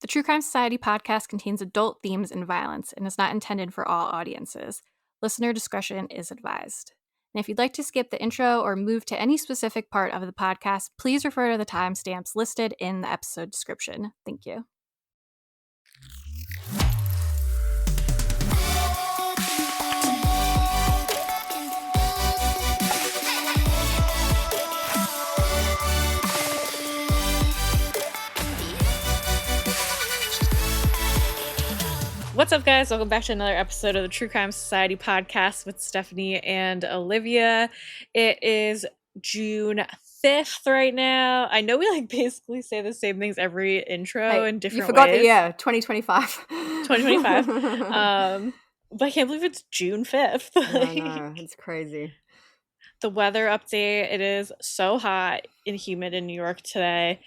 True Crime Society podcast contains adult themes and violence and is not intended for all audiences. Listener discretion is advised. And if you'd like to skip the intro or move to any specific part of the podcast, please refer to the timestamps listed in the episode description. Thank you. What's up, guys? Welcome back to another episode of the True Crime Society podcast with Stephanie and Olivia. It is June 5th right now. I know we basically say the same things every intro in different ways. You forgot the year, 2025. 2025. But I can't believe it's June 5th. I know, it's crazy. The weather update, it is so hot and humid in New York today.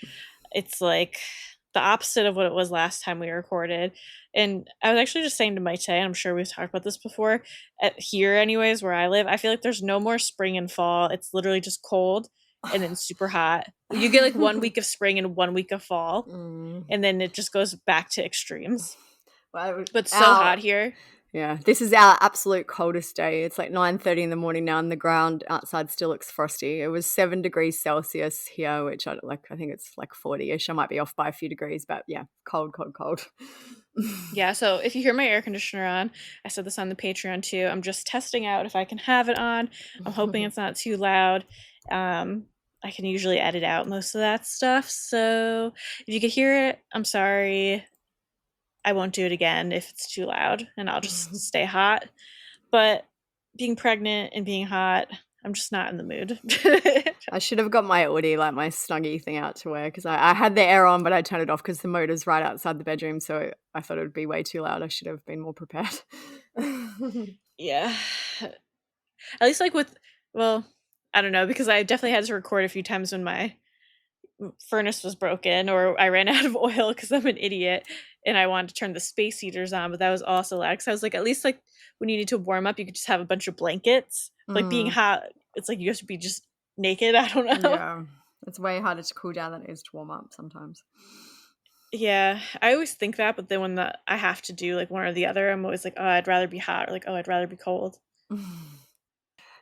It's like the opposite of what it was last time we recorded. And I was actually just saying to Mike today, and I'm sure we've talked about this before, here anyways, where I live, I feel like there's no more spring and fall. It's literally just cold and then super hot. You get like 1 week of spring and 1 week of fall, and then it just goes back to extremes. Well, but so hot here. Yeah, this is our absolute coldest day. It's like 9:30 in the morning now, and the ground outside still looks frosty. It was 7 degrees Celsius here, which I think it's like 40-ish. I might be off by a few degrees, but yeah, cold. Yeah, so if you hear my air conditioner on, I said this on the Patreon too, I'm just testing out if I can have it on. I'm hoping it's not too loud. I can usually edit out most of that stuff, so if you could hear it, I'm sorry. I won't do it again if it's too loud, and I'll just stay hot. But being pregnant and being hot, I'm just not in the mood. I should have got my Audi, like my Snuggie thing out to wear, because I had the air on, but I turned it off because the motor's right outside the bedroom, so I thought it would be way too loud. I should have been more prepared. Yeah. At least I don't know, because I definitely had to record a few times when my furnace was broken or I ran out of oil because I'm an idiot and I wanted to turn the space heaters on, but that was also loud because I was like, at least like when you need to warm up, you could just have a bunch of blankets. Like being hot, it's like you have to be just naked. I don't know. Yeah, it's way harder to cool down than it is to warm up sometimes. Yeah, I always think that, but then when I have to do like one or the other, I'm always like, oh, I'd rather be hot, or like, oh, I'd rather be cold.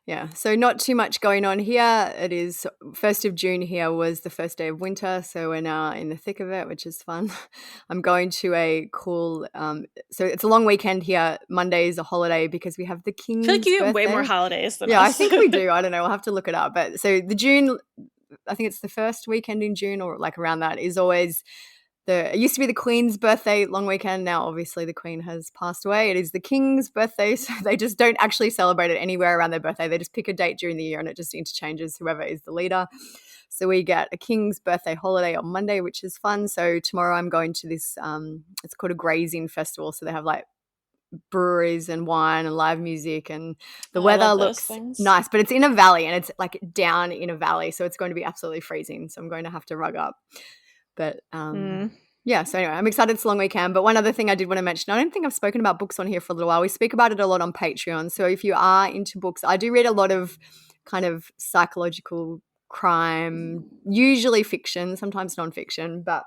Yeah, so not too much going on here. It is 1st of June here was the first day of winter, so we're now in the thick of it, which is fun. I'm going to a cool, so it's a long weekend here. Monday is a holiday because we have the King's I feel like you get birthday. way more holidays than us. us. I think we do. I don't know. We'll have to look it up. But so the June, I think it's the first weekend in June or like around that is always it used to be the Queen's birthday long weekend. Now, obviously, the Queen has passed away. It is the King's birthday, so they just don't actually celebrate it anywhere around their birthday. They just pick a date during the year and it just interchanges whoever is the leader. So we get a King's birthday holiday on Monday, which is fun. So tomorrow I'm going to this, it's called a grazing festival. So they have like breweries and wine and live music, and the weather looks nice, but it's in a valley and it's like down in a valley. So it's going to be absolutely freezing. So I'm going to have to rug up. But yeah, so anyway, I'm excited it's a long weekend. But one other thing I did want to mention, I don't think I've spoken about books on here for a little while. We speak about it a lot on Patreon. So if you are into books, I do read a lot of kind of psychological crime, usually fiction, sometimes nonfiction. But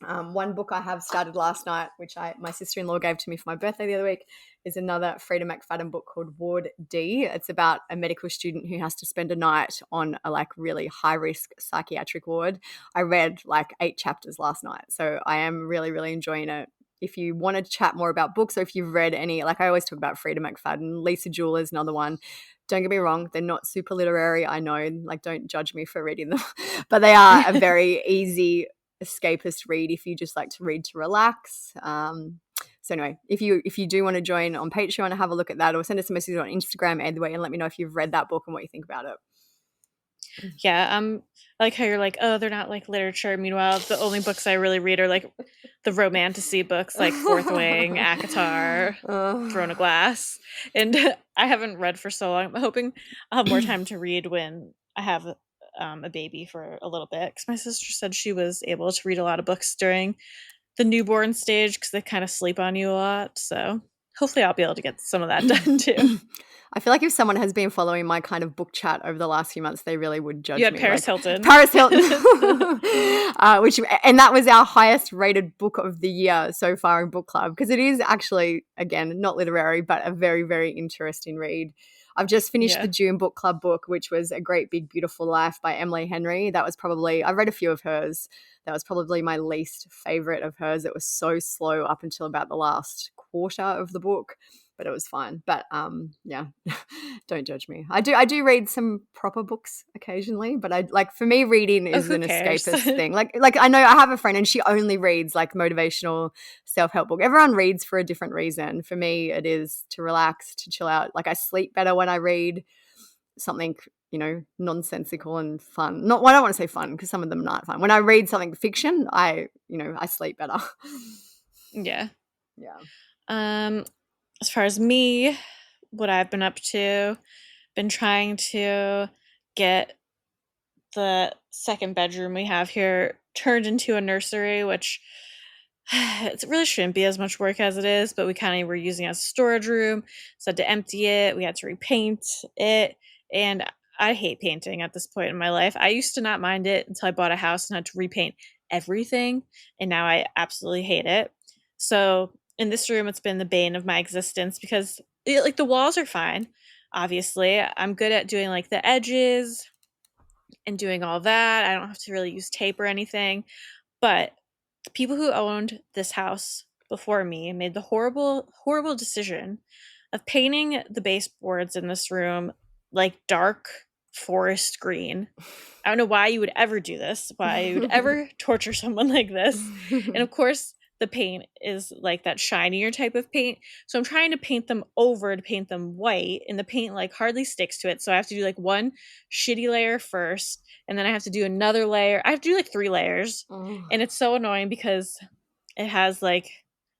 one book I have started last night, which my sister-in-law gave to me for my birthday the other week, is another Freda McFadden book called Ward D. It's about a medical student who has to spend a night on a like really high-risk psychiatric ward. I read like 8 chapters last night, so I am really, really enjoying it. If you want to chat more about books, or if you've read any, like I always talk about Freda McFadden, Lisa Jewell is another one. Don't get me wrong, they're not super literary, I know, like don't judge me for reading them, but they are a very easy escapist read if you just like to read to relax. So anyway, if you do want to join on Patreon and have a look at that, or send us a message on Instagram either way and let me know if you've read that book and what you think about it. Yeah, I like how you're like, oh, they're not like literature. Meanwhile, the only books I really read are like the romantasy books, like Fourth Wing, ACOTAR, Throne of Glass. And I haven't read for so long. I'm hoping I'll have more time to read when I have a baby for a little bit. Because my sister said she was able to read a lot of books during the newborn stage because they kind of sleep on you a lot. So hopefully I'll be able to get some of that done too. I feel like if someone has been following my kind of book chat over the last few months, they really would You judge had me. Paris Like Hilton. Paris Hilton, and that was our highest rated book of the year so far in book club, because it is actually, again, not literary, but a very, very interesting read. I've just finished the June book club book, which was A Great Big Beautiful Life by Emily Henry. That was probably, I read a few of hers. That was probably my least favorite of hers. It was so slow up until about the last quarter of the book, but it was fine. But yeah, don't judge me. I do read some proper books occasionally, but I like, for me, reading is an escapist thing. Like I know I have a friend and she only reads like motivational self-help book. Everyone reads for a different reason. For me, it is to relax, to chill out. Like I sleep better when I read something, nonsensical and fun. Not, well, I don't want to say fun because some of them aren't fun. When I read something fiction, I sleep better. Yeah. Yeah. As far as me, what I've been up to, been trying to get the second bedroom we have here turned into a nursery, which it really shouldn't be as much work as it is, but we kind of were using it as a storage room, so I had to empty it. We had to repaint it, and I hate painting at this point in my life. I used to not mind it until I bought a house and had to repaint everything, and now I absolutely hate it. So in this room, it's been the bane of my existence because like the walls are fine. Obviously, I'm good at doing like the edges and doing all that. I don't have to really use tape or anything. But the people who owned this house before me made the horrible, horrible decision of painting the baseboards in this room like dark forest green. I don't know why you would ever do this, why you would ever torture someone like this. And of course, the paint is like that shinier type of paint. So I'm trying to paint them over to paint them white, and the paint like hardly sticks to it. So I have to do like one shitty layer first, and then I have to do another layer. I have to do like 3 layers. And it's so annoying because it has like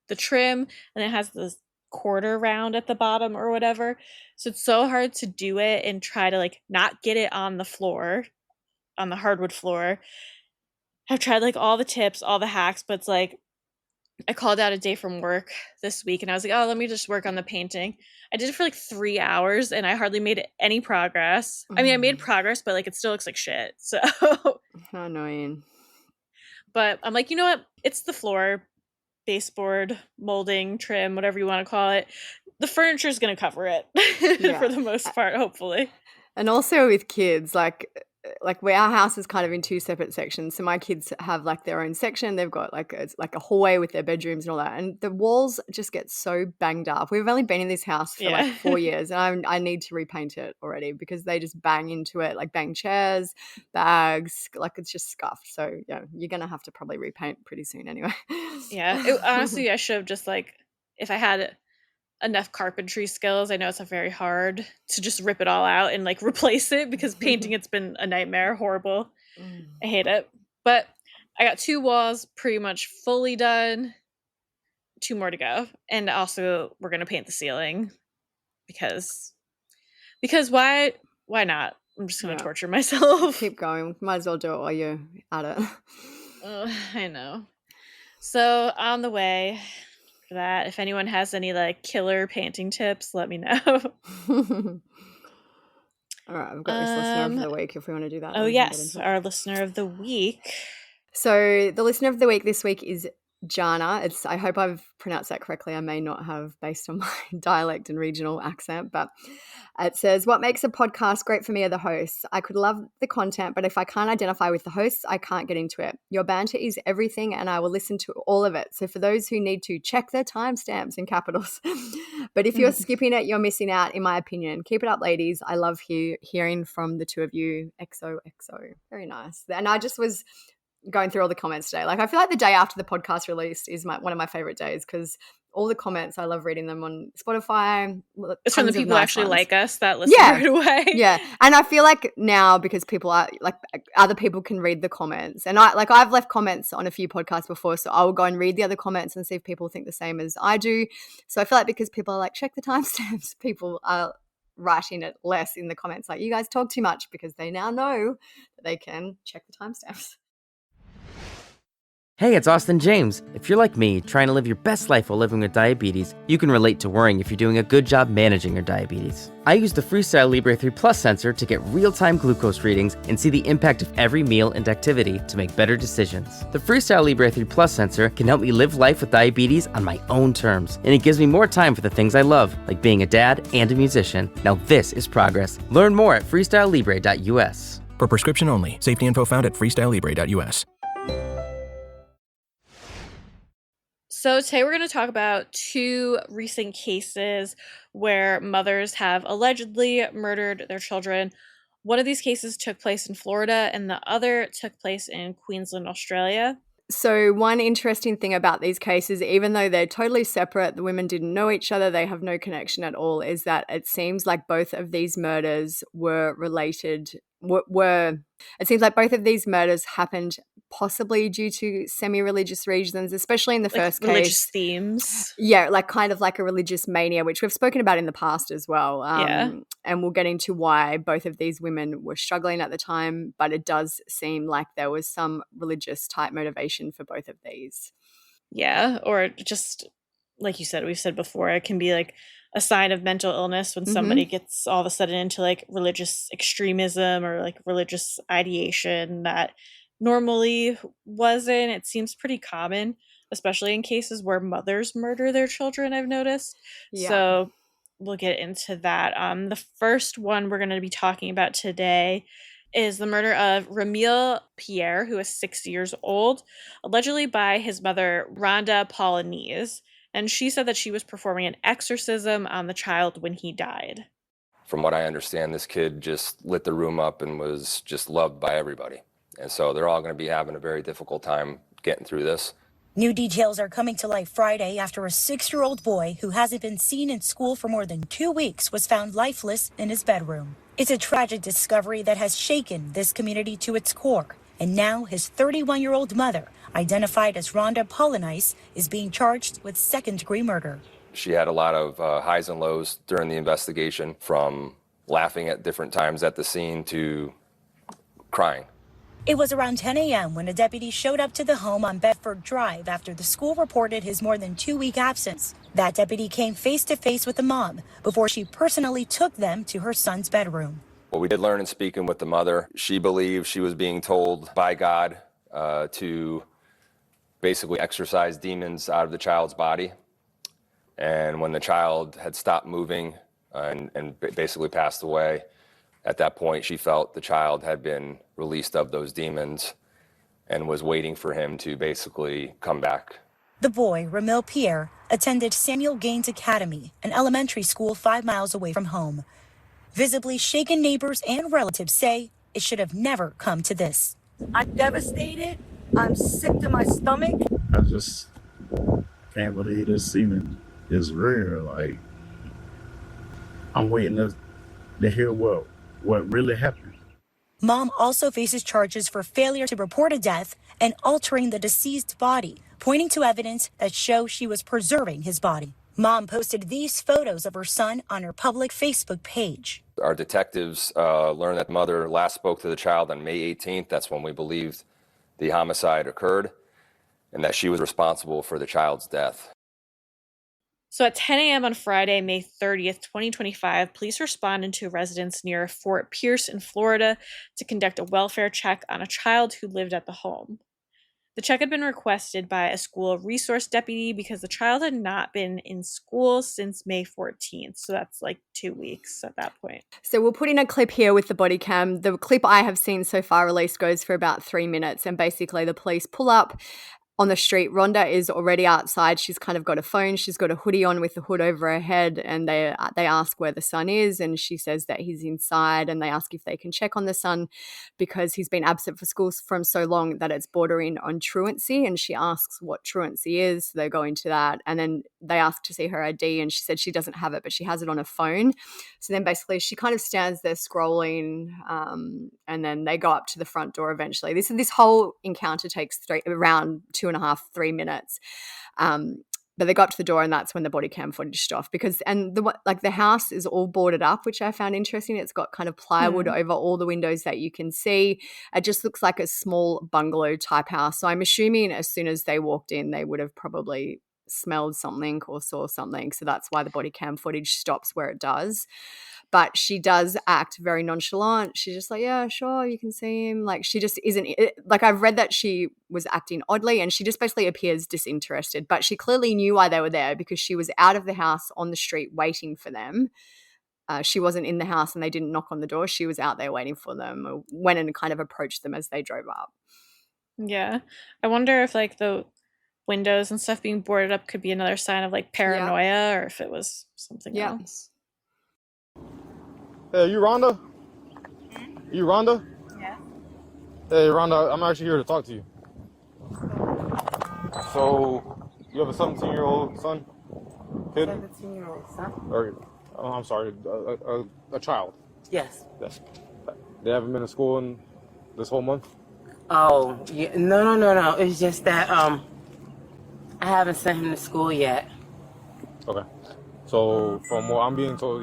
the trim and it has this quarter round at the bottom or whatever. So it's so hard to do it and try to like not get it on the floor, on the hardwood floor. I've tried like all the tips, all the hacks, but it's like I called out a day from work this week and I was like, oh, let me just work on the painting. I did it for like 3 hours and I hardly made any progress. I mean, I made progress, but like it still looks like shit. So how annoying. But I'm like, you know what? It's the floor, baseboard, molding, trim, whatever you want to call it. The furniture is going to cover it for the most part, hopefully. And also with kids, like where our house is kind of in 2 separate sections. So my kids have like their own section. They've got like it's like a hallway with their bedrooms and all that. And the walls just get so banged up. We've only been in this house for like 4 years, and I need to repaint it already because they just bang into it, like bang chairs, bags, like it's just scuffed. So yeah, you're gonna have to probably repaint pretty soon anyway. Yeah, honestly, I should have just like, if I had enough carpentry skills, I know it's not very hard to just rip it all out and like replace it, because painting, it's been a nightmare, horrible. I hate it. But I got 2 walls pretty much fully done, 2 more to go, and also we're gonna paint the ceiling because why not? I'm just gonna torture myself. Keep going. Might as well do it while you're at it. I know. So on the way for that, if anyone has any like killer painting tips, let me know. All right, I've got this listener of the week if we want to do that. Oh yes, our listener of the week. So the listener of the week this week is Jana. I hope I've pronounced that correctly. I may not have based on my dialect and regional accent, but it says, what makes a podcast great for me are the hosts. I could love the content, but if I can't identify with the hosts, I can't get into it. Your banter is everything and I will listen to all of it. So for those who need to, check their timestamps in capitals. But if you're skipping it, you're missing out, in my opinion. Keep it up, ladies. I love hearing from the 2 of you. XOXO. Very nice. And I just was going through all the comments today. Like I feel like the day after the podcast released is one of my favorite days because all the comments, I love reading them on Spotify. It's from the people who actually like us that listen right away. Yeah. And I feel like now, because people are like, other people can read the comments, and I've left comments on a few podcasts before, so I will go and read the other comments and see if people think the same as I do. So I feel like because people are like, check the timestamps, people are writing it less in the comments like, you guys talk too much, because they now know that they can check the timestamps. Hey, it's Austin James. If you're like me, trying to live your best life while living with diabetes, you can relate to worrying if you're doing a good job managing your diabetes. I use the Freestyle Libre 3 Plus sensor to get real-time glucose readings and see the impact of every meal and activity to make better decisions. The Freestyle Libre 3 Plus sensor can help me live life with diabetes on my own terms, and it gives me more time for the things I love, like being a dad and a musician. Now this is progress. Learn more at freestylelibre.us. For prescription only. Safety info found at freestylelibre.us. So today we're going to talk about two recent cases where mothers have allegedly murdered their children. One of these cases took place in Florida and the other took place in Queensland, Australia. So one interesting thing about these cases, even though they're totally separate, the women didn't know each other, they have no connection at all, is that it seems like both of these murders were related, it seems like both of these murders happened possibly due to semi-religious reasons, especially in the Like first religious case. themes. Yeah, like kind of like a religious mania, which we've spoken about in the past as well. Yeah. And we'll get into why both of these women were struggling at the time, but it does seem like there was some religious type motivation for both of these. Yeah, or just like you said, we've said before, it can be like a sign of mental illness when somebody gets all of a sudden into like religious extremism or like religious ideation that normally wasn't. It seems pretty common, especially in cases where mothers murder their children, I've noticed. Yeah. So we'll get into that. The first one we're going to be talking about today is the murder of Ra'myl Pierre, who is 6 years old, allegedly by his mother, Rhonda Paulynice. And she said that she was performing an exorcism on the child when he died. From what I understand, this kid just lit the room up and was just loved by everybody. And so they're all going to be having a very difficult time getting through this. New details are coming to light Friday after a 6-year-old boy who hasn't been seen in school for more than 2 weeks was found lifeless in his bedroom. It's a tragic discovery that has shaken this community to its core. And now his 31-year-old mother, identified as Rhonda Paulynice, is being charged with second-degree murder. She had a lot of highs and lows during the investigation, from laughing at different times at the scene to crying. It was around 10 a.m. when a deputy showed up to the home on Bedford Drive after the school reported his more than 2-week absence. That deputy came face to face with the mom before she personally took them to her son's bedroom. What we did learn in speaking with the mother, she believed she was being told by God to basically exorcise demons out of the child's body. And when the child had stopped moving and basically passed away, at that point, she felt the child had been released of those demons and was waiting for him to basically come back. The boy, Ra'myl Pierre, attended Samuel Gaines Academy, an elementary school 5 miles away from home. Visibly shaken neighbors and relatives say it should have never come to this. I'm devastated. I'm sick to my stomach. I just can't believe this semen is real. Like, I'm waiting to hear what really happened. Mom also faces charges for failure to report a death and altering the deceased body, pointing to evidence that shows she was preserving his body. Mom posted these photos of her son on her public Facebook page. Our detectives learned that the mother last spoke to the child on May 18th. That's when we believed the homicide occurred, and that she was responsible for the child's death. So at 10 a.m. on Friday, May 30th, 2025, police responded to a residence near Fort Pierce in Florida to conduct a welfare check on a child who lived at the home. The check had been requested by a school resource deputy because the child had not been in school since May 14th. So that's like 2 weeks at that point. So we'll put in a clip here with the body cam. The clip I have seen so far released goes for about 3 minutes, and basically the police pull up on the street. Rhonda is already outside. She's kind of got a phone. She's got a hoodie on with the hood over her head, and they ask where the son is, and she says that he's inside, and they ask if they can check on the son because he's been absent for school from so long that it's bordering on truancy, and she asks what truancy is. So they go into that, and then they ask to see her ID, and she said she doesn't have it, but she has it on her phone. So then basically she kind of stands there scrolling, and then they go up to the front door eventually. This whole encounter takes around 2.5-3 minutes. But they got up to the door, and that's when the body cam footage stopped. And the house is all boarded up, which I found interesting. It's got kind of plywood over all the windows that you can see. It just looks like a small bungalow type house. So I'm assuming as soon as they walked in, they would have probably smelled something or saw something. So that's why the body cam footage stops where it does. But she does act very nonchalant. She's just like, yeah, sure, you can see him. Like, she just isn't, like, I've read that she was acting oddly, and she just basically appears disinterested. But she clearly knew why they were there, because she was out of the house on the street waiting for them. She wasn't in the house and they didn't knock on the door. She was out there waiting for them, or went and kind of approached them as they drove up. Yeah. I wonder if, like, the windows and stuff being boarded up could be another sign of, like, paranoia, or if it was something else. Hey, you Rhonda? You Rhonda? Yeah. Hey, Rhonda, I'm actually here to talk to you. So, you have a 17-year-old son? Kid? 17-year-old son? Or, I'm sorry, a child? Yes. Yes. They haven't been to school in this whole month? Oh, yeah. No. It's just that, I haven't sent him to school yet. Okay. So, from what I'm being told,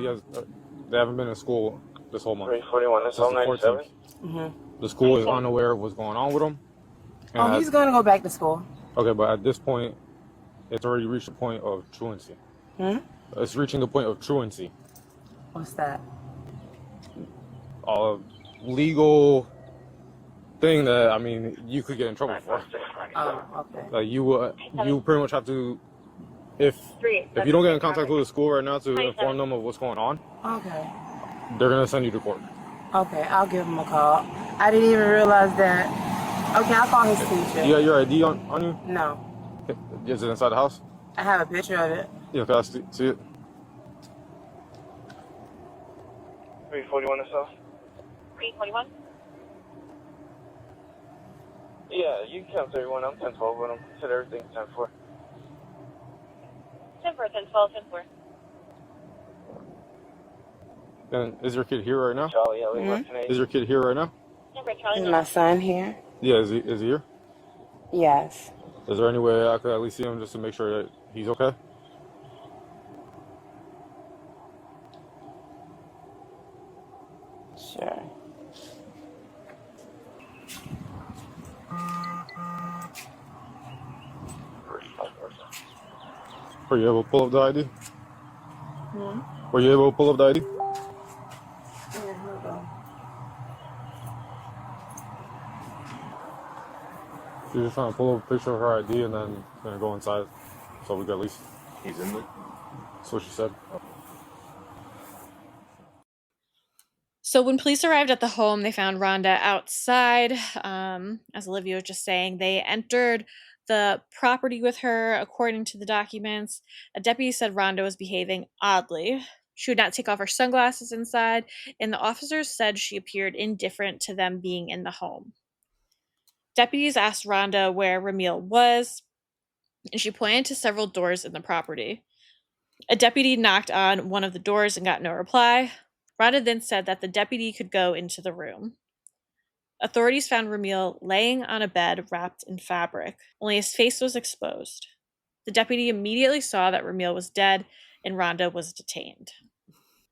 they haven't been in school this whole month. 341, that's all 97? Mm-hmm. The school is unaware of what's going on with him. He's going to go back to school. Okay, but at this point, it's already reached the point of truancy. It's reaching the point of truancy. What's that? A legal thing that, I mean, you could get in trouble for. Oh, okay. Like, you pretty much have to, if you don't get in contact with the school right now to inform them of what's going on, okay, they're going to send you to court. Okay, I'll give him a call. I didn't even realize that. Okay, I'll call his teacher. You got your ID on you? No. Is it inside the house? I have a picture of it. Yeah, can I see it? 341 or so? 341? Yeah, you can count 31. I'm 1012, but I'm consider everything 10-4. 10-4, 10-12, 10-4. And is your kid here right now? Charlie, yeah, we Is your kid here right now? Is my son here? Yeah, is he here? Yes. Is there any way I could at least see him just to make sure that he's okay? Sure. Were you able to pull up the ID? Were you able to pull up the ID? Yeah, hold on. She's just trying to pull up a picture of her ID and then gonna go inside, so we can at least. He's in there? That's what she said. So when police arrived at the home, they found Rhonda outside. As Olivia was just saying, they entered the property with her. According to the documents, a deputy said Rhonda was behaving oddly. She would not take off her sunglasses inside, and the officers said she appeared indifferent to them being in the home. Deputies asked Rhonda where Ra'myl was, and she pointed to several doors in the property. A deputy knocked on one of the doors and got no reply. Rhonda then said that the deputy could go into the room. Authorities found Ra'myl laying on a bed wrapped in fabric. Only his face was exposed. The deputy immediately saw that Ra'myl was dead and Rhonda was detained.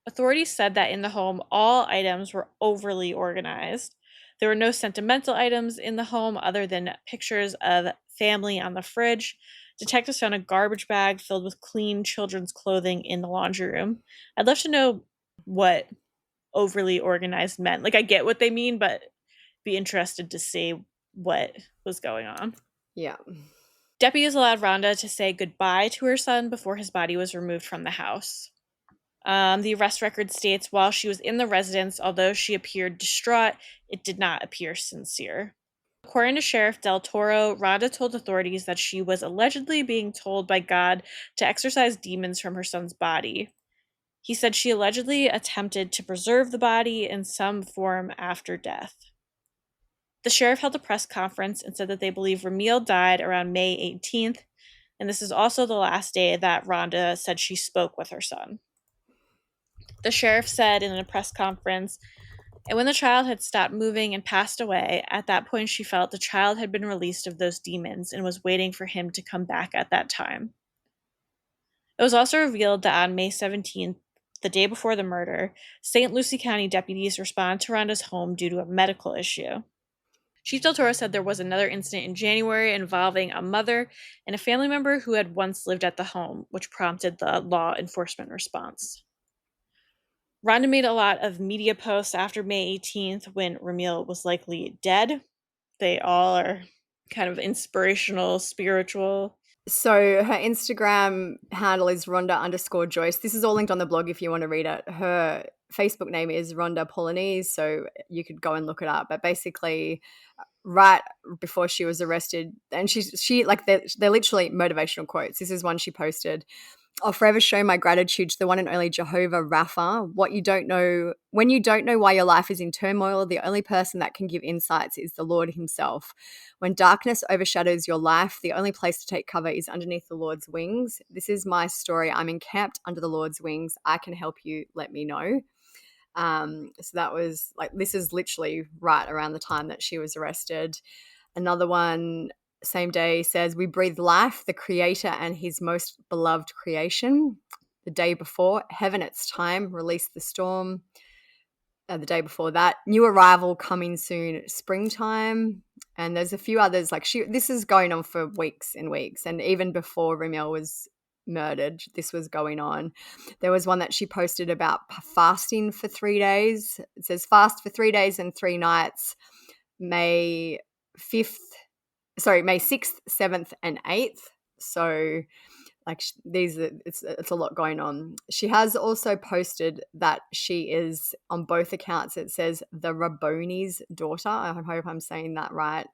Authorities said that in the home, all items were overly organized. There were no sentimental items in the home other than pictures of family on the fridge. Detectives found a garbage bag filled with clean children's clothing in the laundry room. I'd love to know what overly organized meant. Like, I get what they mean, but be interested to see what was going on. Yeah. Deputies allowed Rhonda to say goodbye to her son before his body was removed from the house. The arrest record states while she was in the residence, although she appeared distraught, it did not appear sincere. According to Sheriff Del Toro, Rhonda told authorities that she was allegedly being told by God to exorcise demons from her son's body. He said she allegedly attempted to preserve the body in some form after death. The sheriff held a press conference and said that they believe Ra'myl died around May 18th, and this is also the last day that Rhonda said she spoke with her son. The sheriff said in a press conference, and when the child had stopped moving and passed away, at that point she felt the child had been released of those demons and was waiting for him to come back at that time. It was also revealed that on May 17th, the day before the murder, St. Lucie County deputies responded to Rhonda's home due to a medical issue. Chief Del Toro said there was another incident in January involving a mother and a family member who had once lived at the home, which prompted the law enforcement response. Rhonda made a lot of media posts after May 18th when Ra'myl was likely dead. They all are kind of inspirational, spiritual. So her Instagram handle is Rhonda_Joyce. This is all linked on the blog if you want to read it. Her Facebook name is Rhonda Paulynice, so you could go and look it up. But basically, right before she was arrested, and she like they're literally motivational quotes. This is one she posted. I'll forever show my gratitude to the one and only Jehovah Rapha. When you don't know why your life is in turmoil, the only person that can give insights is the Lord himself. When darkness overshadows your life, the only place to take cover is underneath the Lord's wings. This is my story. I'm encamped under the Lord's wings. I can help you. Let me know. So that was like, this is literally right around the time that she was arrested. Another one, same day, says, we breathe life, the creator and his most beloved creation. The day before, heaven it's time, release the storm. The day before that, new arrival coming soon, springtime. And there's a few others, like this is going on for weeks and weeks. And even before Ra'myl was murdered, this was going on. There was one that she posted about fasting for 3 days. It says fast for 3 days and 3 nights, May 6th, 7th, and 8th. So like it's a lot going on. She has also posted that she is, on both accounts, it says the Rabboni's daughter. I hope I'm saying that right.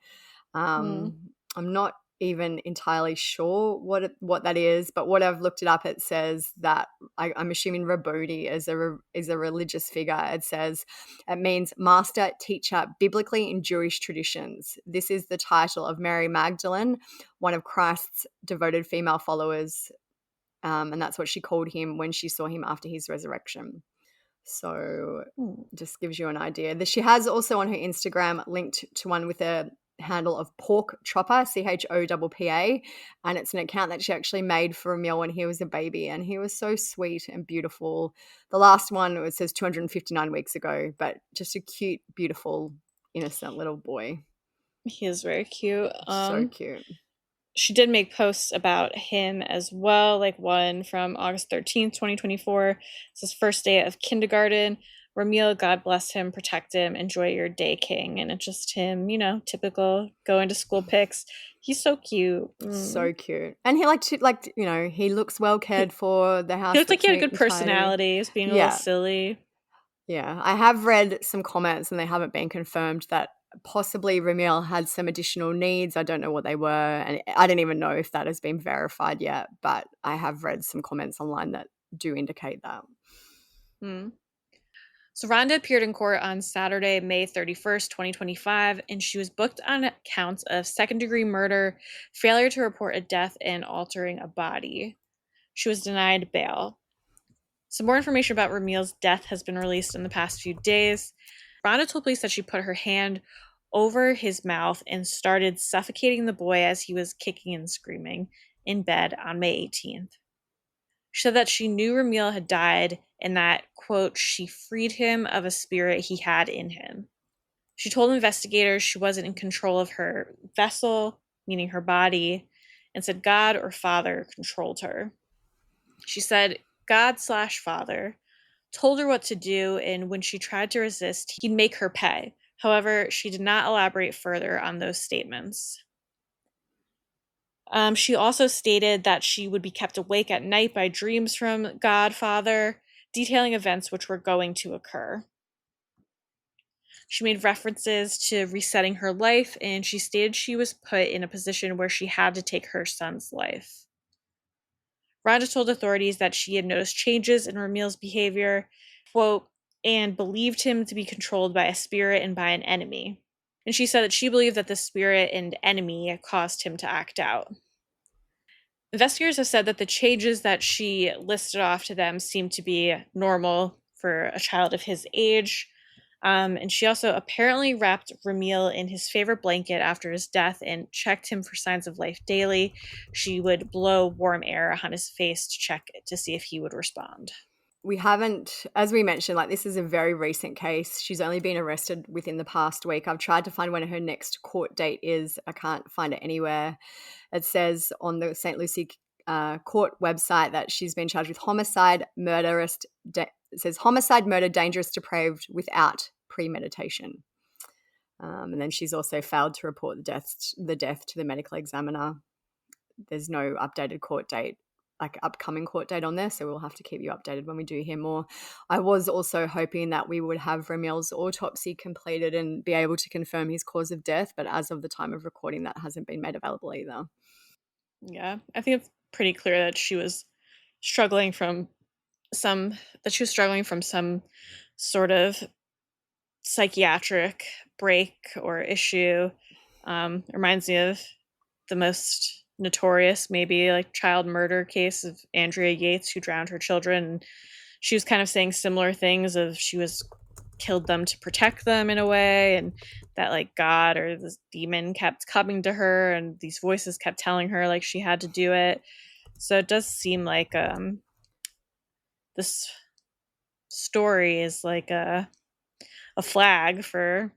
I'm not even entirely sure what that is, but what I've looked it up, it says that I'm assuming Rabboni is a religious figure. It says it means master, teacher, biblically in Jewish traditions. This is the title of Mary Magdalene, one of Christ's devoted female followers, and that's what she called him when she saw him after his resurrection. So just gives you an idea. She has also on her Instagram linked to one with a handle of Pork Chopper, CHOPPA, and it's an account that she actually made for Ra'myl when he was a baby, and he was so sweet and beautiful. The last one, it says 259 weeks ago, but just a cute, beautiful, innocent little boy. He is very cute. So cute. She did make posts about him as well, like one from August 13th, 2024. It's his first day of kindergarten. Ra'myl, God bless him, protect him, enjoy your day, King. And it's just him, typical going to school pics. He's so cute. So cute. And he he looks well cared for. The house. He looked like he had a good personality. He was being a little silly. Yeah. I have read some comments, and they haven't been confirmed, that possibly Ra'myl had some additional needs. I don't know what they were, and I don't even know if that has been verified yet, but I have read some comments online that do indicate that. So Rhonda appeared in court on Saturday, May 31st, 2025, and she was booked on counts of second-degree murder, failure to report a death, and altering a body. She was denied bail. Some more information about Ra'myl's death has been released in the past few days. Rhonda told police that she put her hand over his mouth and started suffocating the boy as he was kicking and screaming in bed on May 18th. She said that she knew Ra'myl had died and that, quote, she freed him of a spirit he had in him. She told investigators she wasn't in control of her vessel, meaning her body, and said God or Father controlled her. She said God/Father told her what to do, and when she tried to resist, he'd make her pay. However, she did not elaborate further on those statements. She also stated that she would be kept awake at night by dreams from God, Father, detailing events which were going to occur. She made references to resetting her life, and she stated she was put in a position where she had to take her son's life. Rhonda told authorities that she had noticed changes in Ra'myl's behavior, quote, and believed him to be controlled by a spirit and by an enemy. And she said that she believed that the spirit and enemy caused him to act out. Investigators have said that the changes that she listed off to them seemed to be normal for a child of his age. And she also apparently wrapped Ra'myl in his favorite blanket after his death and checked him for signs of life daily. She would blow warm air on his face to check to see if he would respond. We haven't, as we mentioned, like this is a very recent case. She's only been arrested within the past week. I've tried to find when her next court date is. I can't find it anywhere. It says on the St. Lucie court website that she's been charged with homicide, it says homicide, murder, dangerous, depraved, without premeditation. And then she's also failed to report the death to the medical examiner. There's no updated court date, like upcoming court date on there, so we'll have to keep you updated when we do hear more. I was also hoping that we would have Ra'myl's autopsy completed and be able to confirm his cause of death, but as of the time of recording, that hasn't been made available either. Yeah, I think it's pretty clear that she was struggling from some sort of psychiatric break or issue. Reminds me of the most notorious, maybe like child murder case of Andrea Yates, who drowned her children. And she was kind of saying similar things of she was killed them to protect them in a way, and that like God or this demon kept coming to her and these voices kept telling her like she had to do it. So it does seem like this story is like a flag for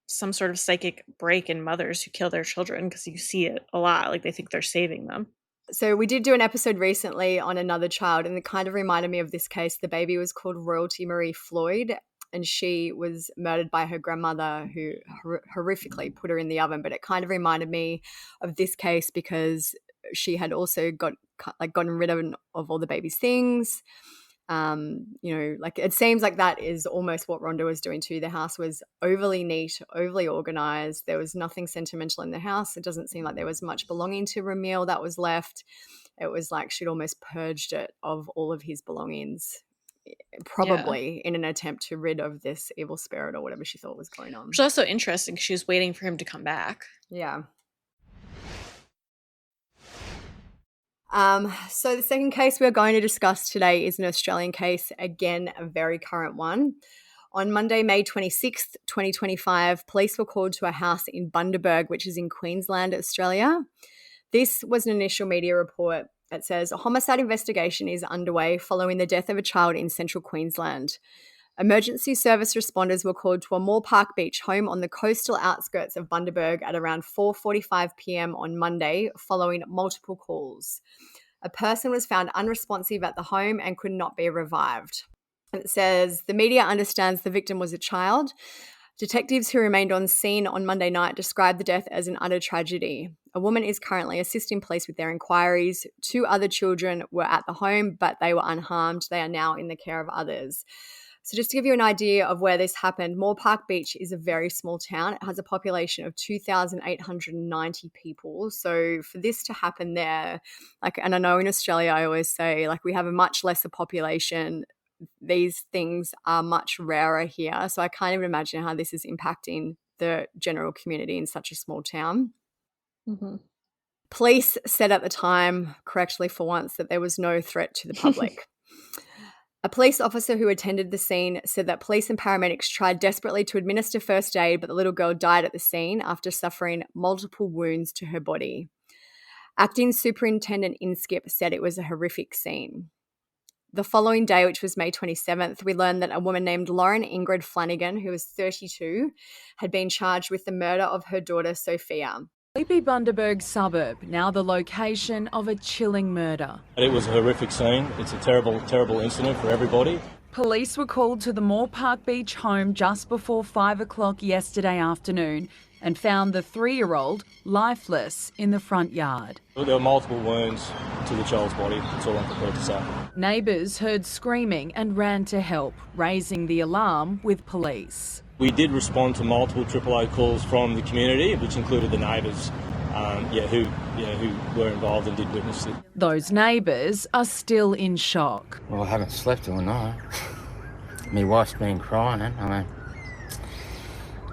some sort of psychic break in mothers who kill their children, because you see it a lot, like they think they're saving them. So we did do an episode recently on another child, and it kind of reminded me of this case. The baby was called Royalty Marie Floyd, and she was murdered by her grandmother, who horrifically put her in the oven. But it kind of reminded me of this case because she had also gotten rid of all the baby's things. Like it seems like that is almost what Rhonda was doing too. The house was overly neat, overly organized. There was nothing sentimental in the house. It doesn't seem like there was much belonging to Ra'myl that was left. It was like she'd almost purged it of all of his belongings, probably in an attempt to rid of this evil spirit or whatever she thought was going on. Which is also interesting. She was waiting for him to come back. Yeah. So the second case we're going to discuss today is an Australian case, again, a very current one. On Monday, May 26th, 2025, police were called to a house in Bundaberg, which is in Queensland, Australia. This was an initial media report that says a homicide investigation is underway following the death of a child in central Queensland. Emergency service responders were called to a Moore Park Beach home on the coastal outskirts of Bundaberg at around 4:45 p.m. on Monday, following multiple calls. A person was found unresponsive at the home and could not be revived. It says the media understands the victim was a child. Detectives who remained on scene on Monday night described the death as an utter tragedy. A woman is currently assisting police with their inquiries. 2 other children were at the home, but they were unharmed. They are now in the care of others. So just to give you an idea of where this happened, Moore Park Beach is a very small town. It has a population of 2,890 people. So for this to happen there, and I know in Australia I always say, we have a much lesser population. These things are much rarer here. So I can't even imagine how this is impacting the general community in such a small town. Mm-hmm. Police said at the time, correctly for once, that there was no threat to the public. A police officer who attended the scene said that police and paramedics tried desperately to administer first aid, but the little girl died at the scene after suffering multiple wounds to her body. Acting Superintendent Inskip said it was a horrific scene. The following day, which was May 27th, we learned that a woman named Lauren Ingrid Flanigan, who was 32, had been charged with the murder of her daughter, Sophia. Sleepy Bundaberg suburb, now the location of a chilling murder. It was a horrific scene. It's a terrible, terrible incident for everybody. Police were called to the Moore Park Beach home just before 5 o'clock yesterday afternoon and found the 3-year-old lifeless in the front yard. There were multiple wounds to the child's body. That's all I'm prepared to say. Neighbours heard screaming and ran to help, raising the alarm with police. We did respond to multiple AAA calls from the community, which included the neighbours who were involved and did witness it. Those neighbours are still in shock. Well, I haven't slept all night. My wife's been crying.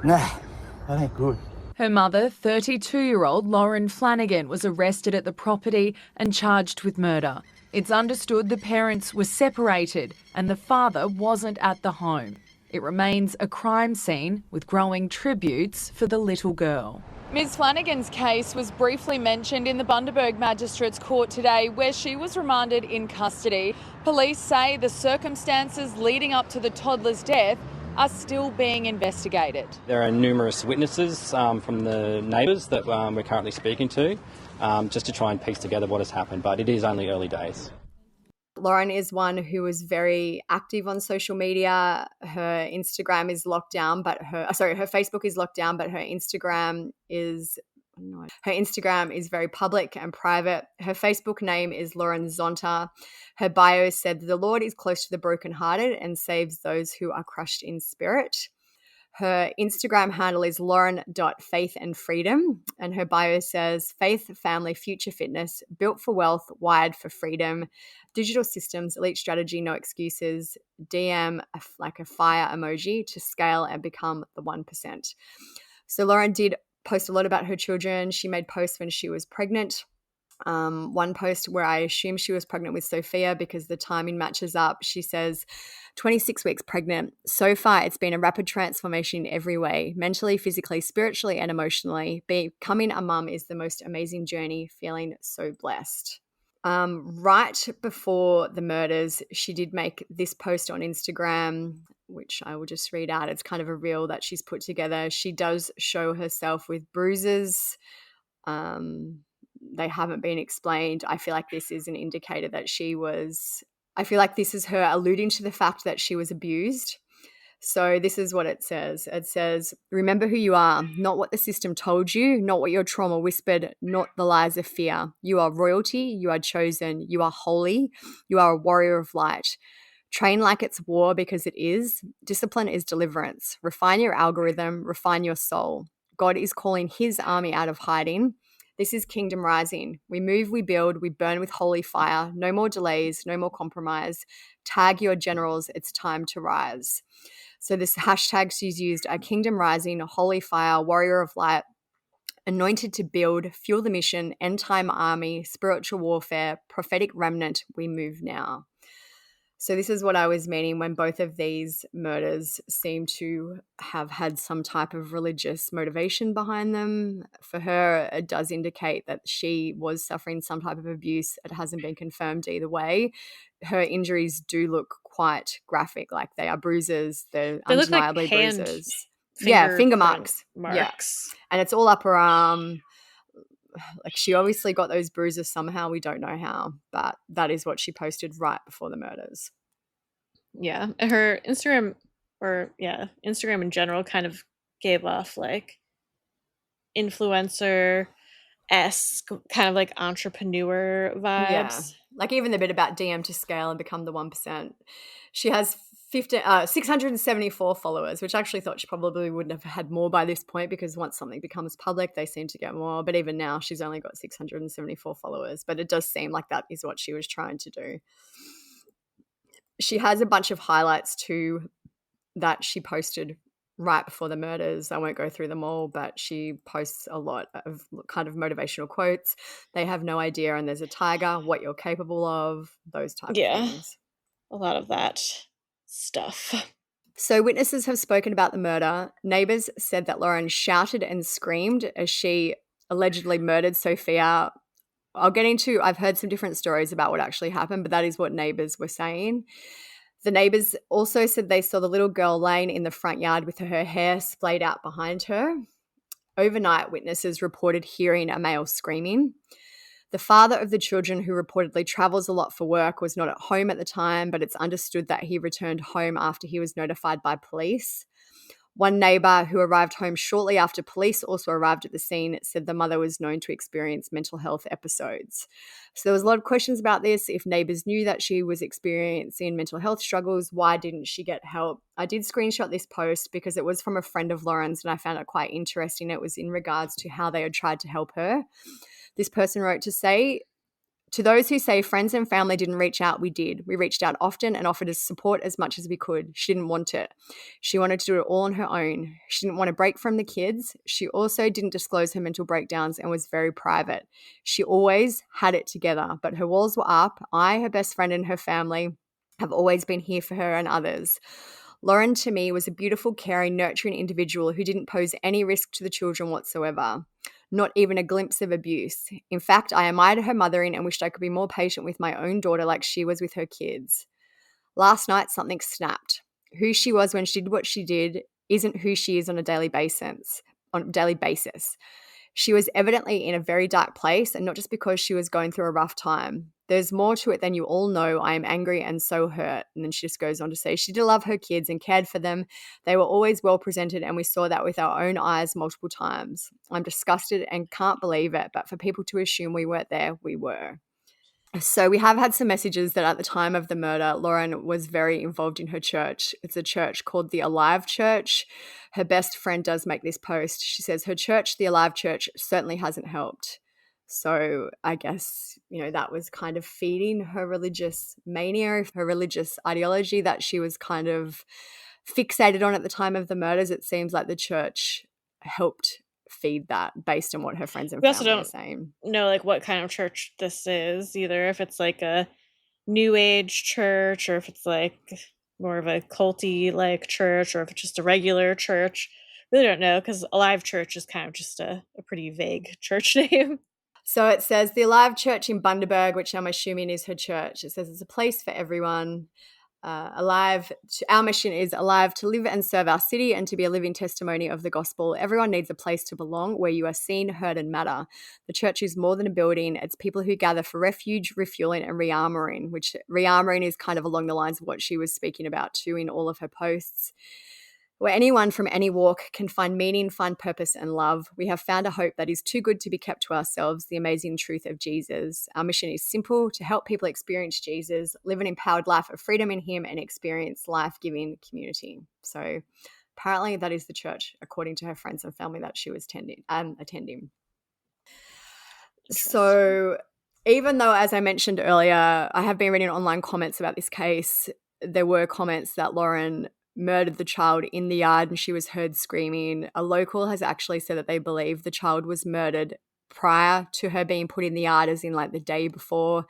That ain't good. Her mother, 32-year-old Lauren Flanigan, was arrested at the property and charged with murder. It's understood the parents were separated and the father wasn't at the home. It remains a crime scene with growing tributes for the little girl. Ms Flanigan's case was briefly mentioned in the Bundaberg Magistrates Court today, where she was remanded in custody. Police say the circumstances leading up to the toddler's death are still being investigated. There are numerous witnesses from the neighbours that we're currently speaking to, just to try and piece together what has happened, but it is only early days. Lauren is one who is very active on social media. Her Instagram is locked down, but her Facebook is locked down, but her Instagram is very public and private. Her Facebook name is Lauren Zonta. Her bio said, "The Lord is close to the brokenhearted and saves those who are crushed in spirit." Her Instagram handle is lauren.faithandfreedom, and her bio says, "Faith, family, future fitness, built for wealth, wired for freedom, digital systems, elite strategy, no excuses, DM like a fire emoji to scale and become the 1%. So Lauren did post a lot about her children. She made posts when she was pregnant. One post where I assume she was pregnant with Sophia because the timing matches up. She says, 26 weeks pregnant. So far, it's been a rapid transformation in every way, mentally, physically, spiritually, and emotionally. Becoming a mum is the most amazing journey, feeling so blessed." Right before the murders, she did make this post on Instagram, which I will just read out. It's kind of a reel that she's put together. She does show herself with bruises. They haven't been explained. I feel like this is an indicator that I feel like this is her alluding to the fact that she was abused. So this is what it says. It says, "Remember who you are, not what the system told you, not what your trauma whispered, not the lies of fear. You are royalty, you are chosen, you are holy, you are a warrior of light. Train like it's war because it is. Discipline is deliverance. Refine your algorithm, refine your soul. God is calling his army out of hiding. This is Kingdom Rising. We move, we build, we burn with holy fire. No more delays, no more compromise. Tag your generals, it's time to rise." So this hashtag she's used are Kingdom Rising, Holy Fire, Warrior of Light, Anointed to Build, Fuel the Mission, End Time Army, Spiritual Warfare, Prophetic Remnant, We Move Now. So this is what I was meaning when both of these murders seem to have had some type of religious motivation behind them. For her, it does indicate that she was suffering some type of abuse. It hasn't been confirmed either way. Her injuries do look quite graphic, like they are bruises. They're They look like undeniably hand bruises. Finger marks. Yeah. And it's all up her arm. Like she obviously got those bruises somehow. We don't know how, but that is what she posted right before the murders. Yeah. Her Instagram Instagram in general kind of gave off like influencer-esque, kind of like entrepreneur vibes. Yeah. Like even the bit about DM to scale and become the 1%. She has 674 followers, which I actually thought she probably wouldn't have had more by this point because once something becomes public, they seem to get more. But even now, she's only got 674 followers. But it does seem like that is what she was trying to do. She has a bunch of highlights too that she posted right before the murders. I won't go through them all, but she posts a lot of kind of motivational quotes. They have no idea, and there's a tiger, what you're capable of, those type of things. A lot of that stuff. So witnesses have spoken about the murder. Neighbours said that Lauren shouted and screamed as she allegedly murdered Sophia. I've heard some different stories about what actually happened, but that is what neighbours were saying. The neighbours also said they saw the little girl laying in the front yard with her hair splayed out behind her. Overnight, witnesses reported hearing a male screaming. The father of the children, who reportedly travels a lot for work, was not at home at the time, but it's understood that he returned home after he was notified by police. One neighbour who arrived home shortly after police also arrived at the scene said the mother was known to experience mental health episodes. So there was a lot of questions about this. If neighbours knew that she was experiencing mental health struggles, why didn't she get help? I did screenshot this post because it was from a friend of Lauren's and I found it quite interesting. It was in regards to how they had tried to help her. This person wrote to say, "To those who say friends and family didn't reach out, we did. We reached out often and offered us support as much as we could. She didn't want it. She wanted to do it all on her own. She didn't want to break from the kids. She also didn't disclose her mental breakdowns and was very private. She always had it together, but her walls were up. I, her best friend, and her family have always been here for her and others. Lauren, to me, was a beautiful, caring, nurturing individual who didn't pose any risk to the children whatsoever. Not even a glimpse of abuse. In fact, I admired her mothering and wished I could be more patient with my own daughter like she was with her kids. Last night, something snapped. Who she was when she did what she did isn't who she is on a daily basis. She was evidently in a very dark place, and not just because she was going through a rough time. There's more to it than you all know. I am angry and so hurt. And then she just goes on to say she did love her kids and cared for them. They were always well presented, and we saw that with our own eyes multiple times. I'm disgusted and can't believe it, but for people to assume we weren't there, we were. So we have had some messages that at the time of the murder, Lauren was very involved in her church. It's a church called the Alive Church. Her best friend does make this post. She says her church, the Alive Church, certainly hasn't helped. So I guess, that was kind of feeding her religious mania, her religious ideology that she was kind of fixated on at the time of the murders. It seems like the church helped feed that based on what her friends and family are saying. Know like what kind of church this is either, if it's like a new age church or if it's like more of a culty like church or if it's just a regular church. Really don't know, because Alive Church is kind of just a pretty vague church name. So it says the Alive Church in Bundaberg, which I'm assuming is her church. It says it's a place for everyone. Our mission is alive to live and serve our city and to be a living testimony of the gospel. Everyone needs a place to belong where you are seen, heard, and matter. The church is more than a building. It's people who gather for refuge, refueling, and rearmoring, which rearmoring is kind of along the lines of what she was speaking about too in all of her posts. Where anyone from any walk can find meaning, find purpose, and love. We have found a hope that is too good to be kept to ourselves, the amazing truth of Jesus. Our mission is simple: to help people experience Jesus, live an empowered life of freedom in Him, and experience life-giving community. So apparently that is the church, according to her friends and family that she was attending. So even though, as I mentioned earlier, I have been reading online comments about this case, there were comments that Lauren murdered the child in the yard and she was heard screaming. A local has actually said that they believe the child was murdered prior to her being put in the yard, as in like the day before.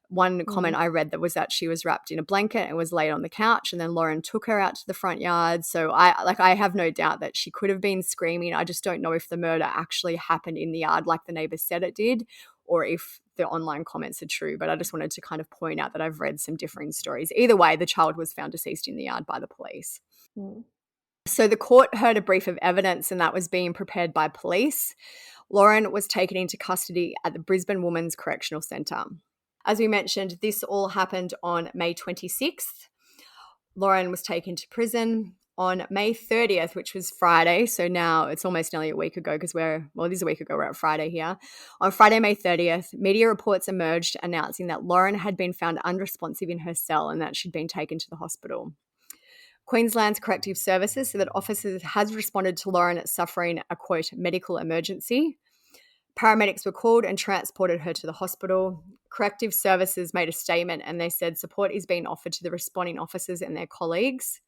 One comment I read that was that she was wrapped in a blanket and was laid on the couch, and then Lauren took her out to the front yard. So I have no doubt that she could have been screaming. I just don't know if the murder actually happened in the yard like the neighbors said it did, or if the online comments are true. But I just wanted to kind of point out that I've read some differing stories. Either way, the child was found deceased in the yard by the police. So the court heard a brief of evidence, and that was being prepared by police. Lauren was taken into custody at the Brisbane Women's Correctional Centre. As we mentioned, this all happened on May 26th. Lauren was taken to prison on May 30th, which was Friday. So now it's almost nearly a week ago because it is a week ago. We're at Friday here. On Friday, May 30th, media reports emerged announcing that Lauren had been found unresponsive in her cell and that she'd been taken to the hospital. Queensland's Corrective Services said that officers has responded to Lauren suffering a, quote, medical emergency. Paramedics were called and transported her to the hospital. Corrective Services made a statement and they said support is being offered to the responding officers and their colleagues.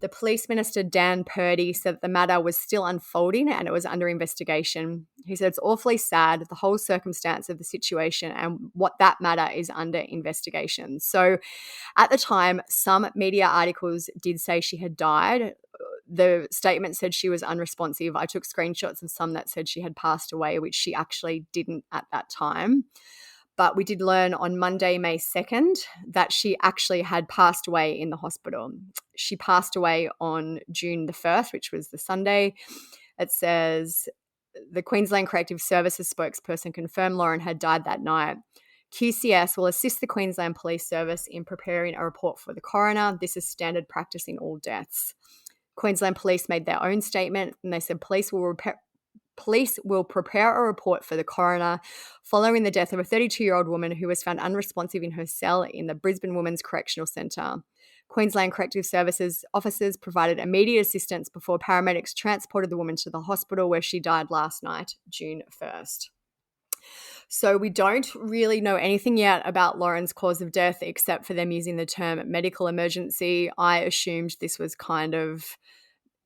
The Police Minister, Dan Purdy, said that the matter was still unfolding and it was under investigation. He said it's awfully sad, the whole circumstance of the situation and what that matter is under investigation. So at the time, some media articles did say she had died. The statement said she was unresponsive. I took screenshots of some that said she had passed away, which she actually didn't at that time. But we did learn on Monday, May 2nd, that she actually had passed away in the hospital. She passed away on June the 1st, which was the Sunday. It says the Queensland Corrective Services spokesperson confirmed Lauren had died that night. QCS will assist the Queensland Police Service in preparing a report for the coroner. This is standard practice in all deaths. Queensland Police made their own statement and they said police will prepare a report for the coroner following the death of a 32-year-old woman who was found unresponsive in her cell in the Brisbane Women's Correctional Centre. Queensland Corrective Services officers provided immediate assistance before paramedics transported the woman to the hospital where she died last night, June 1st. So we don't really know anything yet about Lauren's cause of death except for them using the term medical emergency. I assumed this was kind of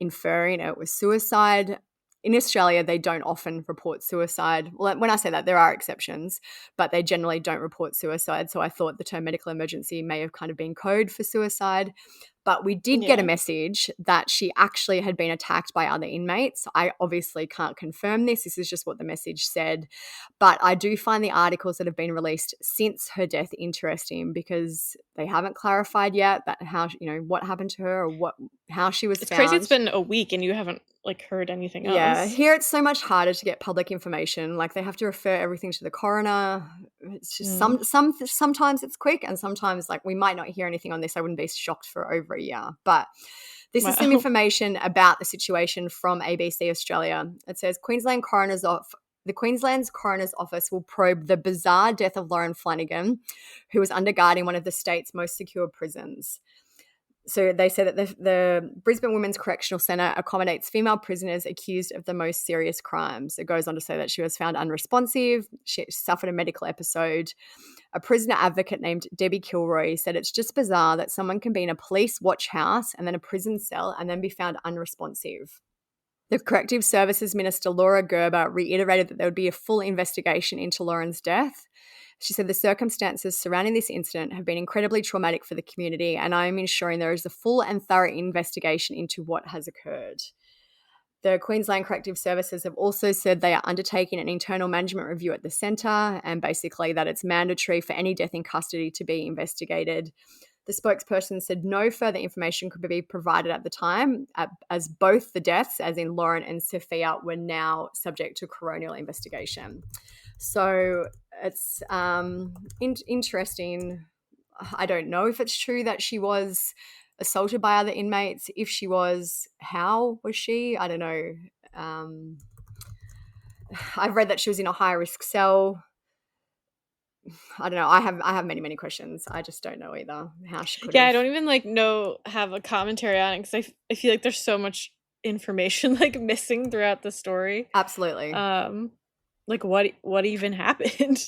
inferring it was suicide. In Australia, they don't often report suicide. Well, when I say that, there are exceptions, but they generally don't report suicide. So I thought the term medical emergency may have kind of been code for suicide. But we did get a message that she actually had been attacked by other inmates. I obviously can't confirm this. This is just what the message said. But I do find the articles that have been released since her death interesting because they haven't clarified yet that how, what happened to her or how she was found. It's crazy it's been a week and you haven't heard anything else. Yeah, here it's so much harder to get public information. Like they have to refer everything to the coroner. It's just sometimes it's quick and sometimes we might not hear anything on this. I wouldn't be shocked for over a year. But this is some information about the situation from ABC Australia. It says the Queensland's Coroner's Office will probe the bizarre death of Lauren Flanigan, who was under guard in one of the state's most secure prisons. So they say that the Brisbane Women's Correctional Centre accommodates female prisoners accused of the most serious crimes. It goes on to say that she was found unresponsive. She suffered a medical episode. A prisoner advocate named Debbie Kilroy said it's just bizarre that someone can be in a police watch house and then a prison cell and then be found unresponsive. The Corrective Services Minister Laura Gerber reiterated that there would be a full investigation into Lauren's death. She said the circumstances surrounding this incident have been incredibly traumatic for the community and I am ensuring there is a full and thorough investigation into what has occurred. The Queensland Corrective Services have also said they are undertaking an internal management review at the centre and basically that it's mandatory for any death in custody to be investigated. The spokesperson said no further information could be provided at the time as both the deaths, as in Lauren and Sophia, were now subject to coronial investigation. So it's interesting. I don't know if it's true that she was assaulted by other inmates. If she was, how was she? I don't know. I've read that she was in a high-risk cell. I don't know. I have many questions. I just don't know either how she could. Yeah, I don't even have a commentary on it because I feel like there's so much information missing throughout the story. Absolutely. What even happened?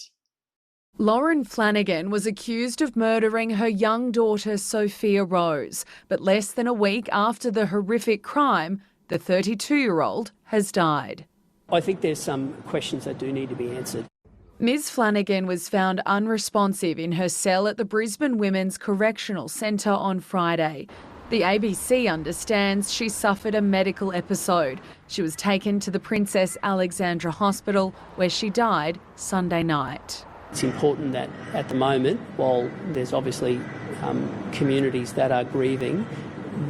Lauren Flanigan was accused of murdering her young daughter Sophia Rose, but less than a week after the horrific crime, the 32-year-old has died. I think there's some questions that do need to be answered. Ms Flanigan was found unresponsive in her cell at the Brisbane Women's Correctional Centre on Friday. The ABC understands she suffered a medical episode. She was taken to the Princess Alexandra Hospital where she died Sunday night. It's important that at the moment, while there's obviously communities that are grieving,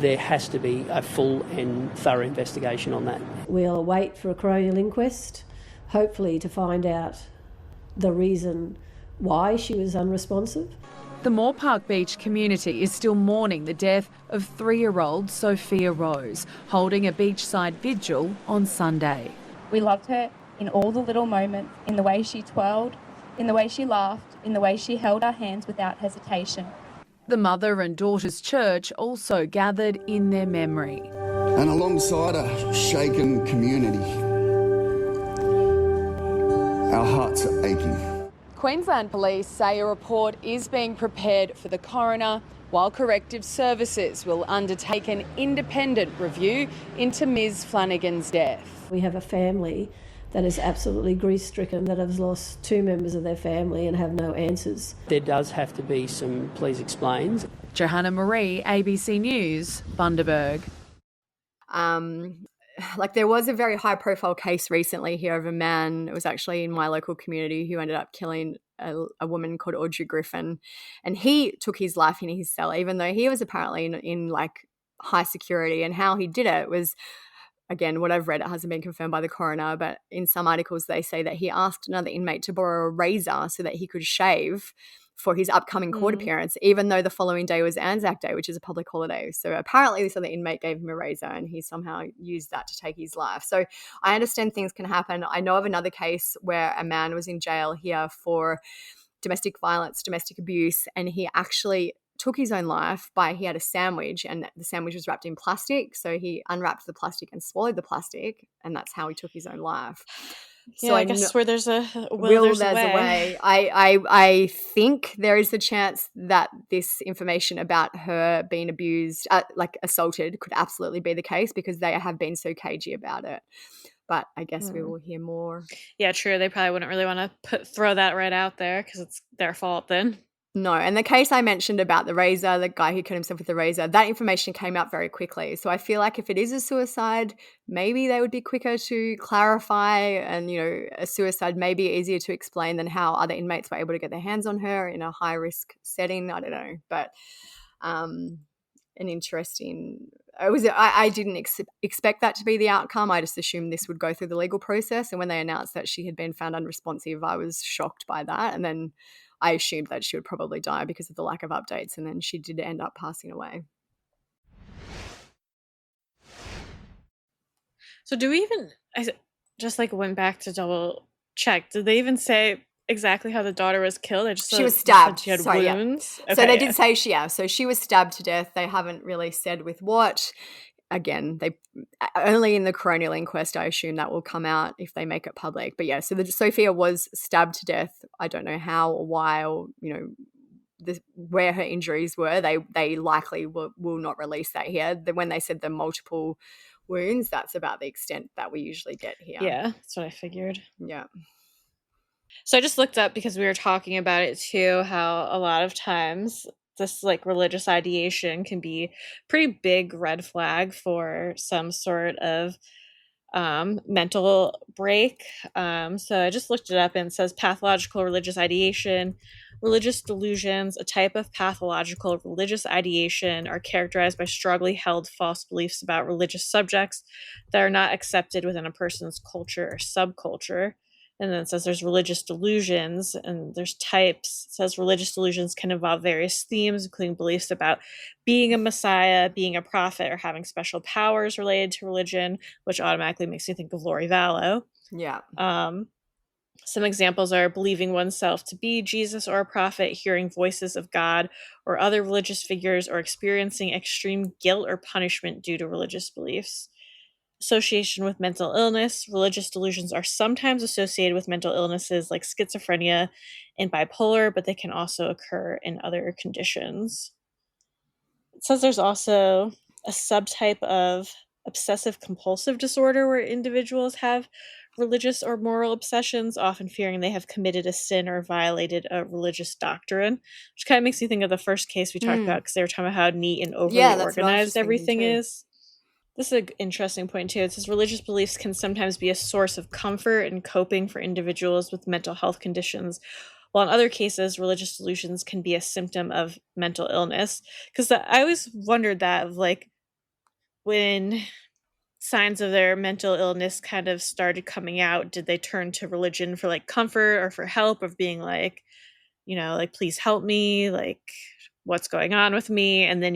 there has to be a full and thorough investigation on that. We'll wait for a coronial inquest, hopefully to find out the reason why she was unresponsive. The Moore Park Beach community is still mourning the death of 3-year-old Sophia Rose, holding a beachside vigil on Sunday. We loved her in all the little moments, in the way she twirled, in the way she laughed, in the way she held our hands without hesitation. The mother and daughter's church also gathered in their memory. And alongside a shaken community, our hearts are aching. Queensland Police say a report is being prepared for the coroner, while Corrective Services will undertake an independent review into Ms Flanigan's death. We have a family that is absolutely grief-stricken, that has lost 2 members of their family and have no answers. There does have to be some please explains. Johanna Marie, ABC News, Bundaberg. There was a very high-profile case recently here of a man, it was actually in my local community, who ended up killing a woman called Audrey Griffin. And he took his life in his cell, even though he was apparently in high security. And how he did it was, again, what I've read, it hasn't been confirmed by the coroner, but in some articles they say that he asked another inmate to borrow a razor so that he could shave for his upcoming court appearance, even though the following day was Anzac Day, which is a public holiday. So apparently this other inmate gave him a razor and he somehow used that to take his life. So I understand things can happen. I know of another case where a man was in jail here for domestic violence, domestic abuse, and he actually took his own life he had a sandwich and the sandwich was wrapped in plastic. So he unwrapped the plastic and swallowed the plastic, and that's how he took his own life. Yeah, so I guess where there's a will, there's a way. I think there is a chance that this information about her being abused, assaulted, could absolutely be the case because they have been so cagey about it. But I guess we will hear more. Yeah, true. They probably wouldn't really want to throw that right out there because it's their fault then. No, and the case I mentioned about the razor, the guy who killed himself with the razor, that information came out very quickly. So I feel like if it is a suicide, maybe they would be quicker to clarify, and, a suicide may be easier to explain than how other inmates were able to get their hands on her in a high-risk setting. I don't know, but an interesting... I didn't expect that to be the outcome. I just assumed this would go through the legal process, and when they announced that she had been found unresponsive, I was shocked by that, and then I assumed that she would probably die because of the lack of updates, and then she did end up passing away. So do we even, I just went back to double check. Did they even say exactly how the daughter was killed? She was stabbed. She had Sorry, wounds. Yeah. So they did say so she was stabbed to death. They haven't really said with what. Again, they only in the coronial inquest, I assume that will come out if they make it public. But yeah, so Sophia was stabbed to death. I don't know how or why, or where her injuries were. They likely will not release that here. When they said the multiple wounds, that's about the extent that we usually get here. Yeah, that's what I figured. Yeah. So I just looked up, because we were talking about it too, how a lot of times this religious ideation can be pretty big red flag for some sort of mental break. So I just looked it up, and it says pathological religious ideation. Religious delusions, a type of pathological religious ideation, are characterized by strongly held false beliefs about religious subjects that are not accepted within a person's culture or subculture. And then it says there's religious delusions, and there's types. It says religious delusions can involve various themes, including beliefs about being a messiah, being a prophet, or having special powers related to religion, which automatically makes me think of Lori Vallow. Yeah. Some examples are believing oneself to be Jesus or a prophet, hearing voices of God or other religious figures, or experiencing extreme guilt or punishment due to religious beliefs. Association with mental illness. Religious delusions are sometimes associated with mental illnesses like schizophrenia and bipolar, but they can also occur in other conditions. It says there's also a subtype of obsessive compulsive disorder where individuals have religious or moral obsessions, often fearing they have committed a sin or violated a religious doctrine, which kind of makes me think of the first case we talked about, because they were talking about how neat and overly organized everything is. This is an interesting point too. It says religious beliefs can sometimes be a source of comfort and coping for individuals with mental health conditions, while in other cases, religious delusions can be a symptom of mental illness. Because I always wondered that, of when signs of their mental illness kind of started coming out, did they turn to religion for comfort or for help, of being please help me, what's going on with me? And then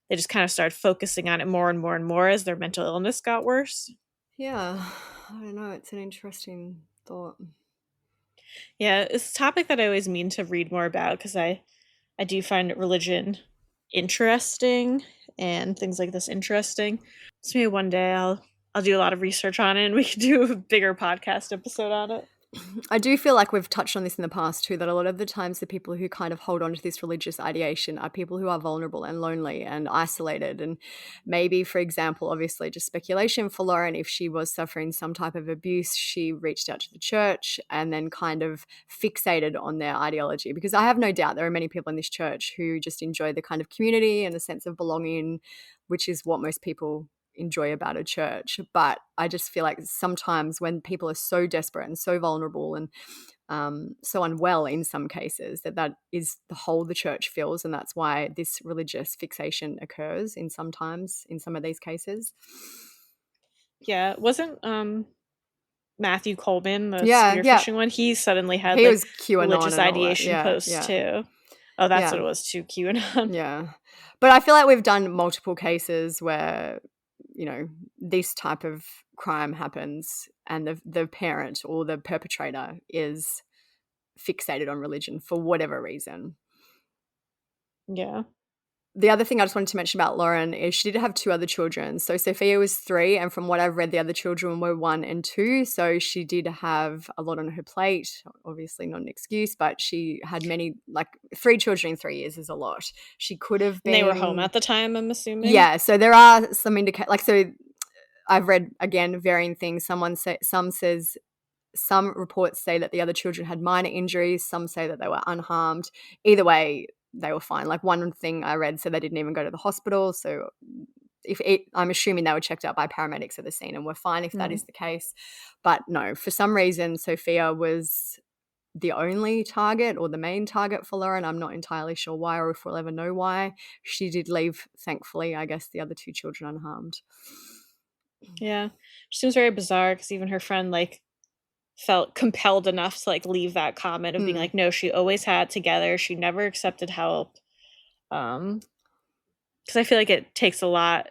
they just kind of started focusing on it more and more and more as their mental illness got worse. Yeah, I don't know. It's an interesting thought. Yeah, it's a topic that I always mean to read more about, because I do find religion interesting and things like this interesting. So maybe one day I'll do a lot of research on it, and we can do a bigger podcast episode on it. I do feel like we've touched on this in the past too, that a lot of the times the people who kind of hold on to this religious ideation are people who are vulnerable and lonely and isolated. And maybe, for example, obviously just speculation for Lauren, if she was suffering some type of abuse, she reached out to the church and then kind of fixated on their ideology. Because I have no doubt there are many people in this church who just enjoy the kind of community and the sense of belonging, which is what most people enjoy about a church. But I just feel like sometimes when people are so desperate and so vulnerable and so unwell in some cases, that is the hole the church fills, and that's why this religious fixation occurs in some of these cases. Yeah, wasn't Matthew Coleman, the spearfishing one, he suddenly had was QAnon religious ideation posts too. Oh, that's what it was too, QAnon. Yeah. But I feel like we've done multiple cases where this type of crime happens and the parent or the perpetrator is fixated on religion for whatever reason. Yeah. The other thing I just wanted to mention about Lauren is she did have 2 other children. So Sophia was 3, and from what I've read, the other children were 1 and 2. So she did have a lot on her plate. Obviously not an excuse, but she had 3 children in 3 years is a lot. She could have been... And they were home at the time, I'm assuming? Yeah, so there are some so I've read, again, varying things. Some says Some reports say that the other children had minor injuries. Some say that they were unharmed. Either way, they were fine. Like, one thing I read said they didn't even go to the hospital. So I'm assuming they were checked out by paramedics at the scene and were fine if that is the case. But no, for some reason, Sophia was the only target or the main target for Lauren. I'm not entirely sure why, or if we'll ever know why. She did leave, thankfully, I guess, the other two children unharmed. Yeah. She seems very bizarre because even her friend, like, felt compelled enough to, like, leave that comment of being like, no, she always had it together. She never accepted help. Because I feel like it takes a lot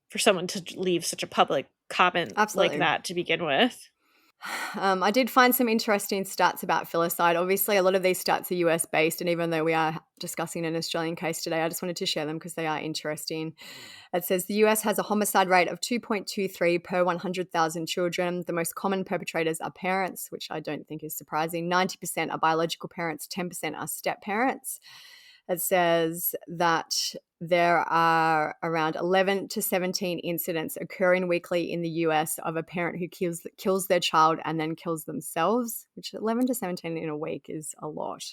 for someone to leave such a public comment like that to begin with. I did find some interesting stats about Filicide. Obviously, a lot of these stats are US based, and even though we are discussing an Australian case today, I just wanted to share them because they are interesting. It says the US has a homicide rate of 2.23 per 100,000 children. The most common perpetrators are parents, which I don't think is surprising. 90% are biological parents, 10% are step parents. It says that there are around 11 to 17 incidents occurring weekly in the US of a parent who kills their child and then kills themselves, which 11 to 17 in a week is a lot.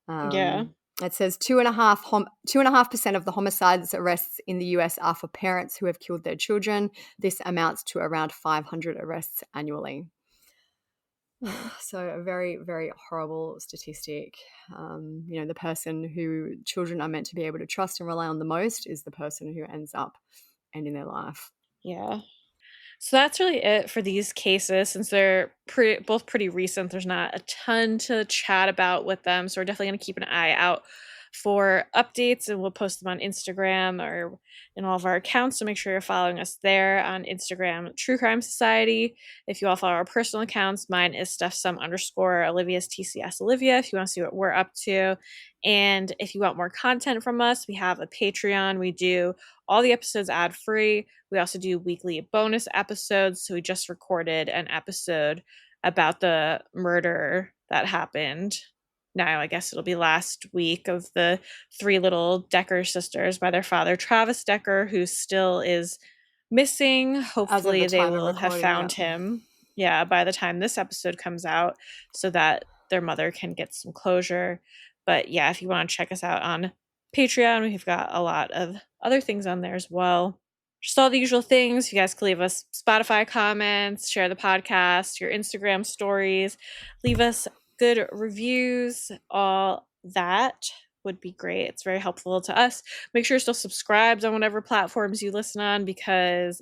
Yeah. It says 2.5% of the homicides arrests in the US are for parents who have killed their children. This amounts to around 500 arrests annually. So a very, very horrible statistic. The person who children are meant to be able to trust and rely on the most is the person who ends up ending their life. Yeah. So that's really it for these cases. Since they're both pretty recent, there's not a ton to chat about with them. So we're definitely going to keep an eye out for updates, and we'll post them on Instagram or in all of our accounts. So make sure you're following us there on Instagram, True Crime Society. If you all follow our personal accounts, mine is stuffsome_, Olivia's TCS Olivia, if you want to see what we're up to. And if you want more content from us, we have a Patreon. We do all the episodes ad-free. We also do weekly bonus episodes. So we just recorded an episode about the murder that happened. Now, I guess it'll be last week, of the 3 little Decker sisters by their father, Travis Decker, who still is missing. Hopefully they will have found him, by the time this episode comes out, so that their mother can get some closure. But yeah, if you want to check us out on Patreon, we've got a lot of other things on there as well. Just all the usual things. You guys can leave us Spotify comments, share the podcast, your Instagram stories, leave us good reviews. All that would be great. It's very helpful to us. Make sure you're still subscribed on whatever platforms you listen on, because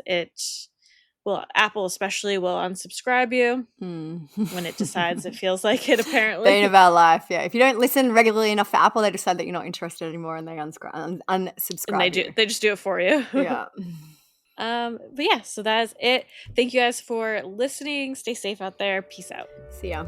Apple especially will unsubscribe you when it decides it feels like it, apparently. Bane of our life, yeah. If you don't listen regularly enough for Apple, they decide that you're not interested anymore and they unsubscribe and they just do it for you. Yeah. But yeah, so that is it. Thank you guys for listening. Stay safe out there. Peace out. See ya.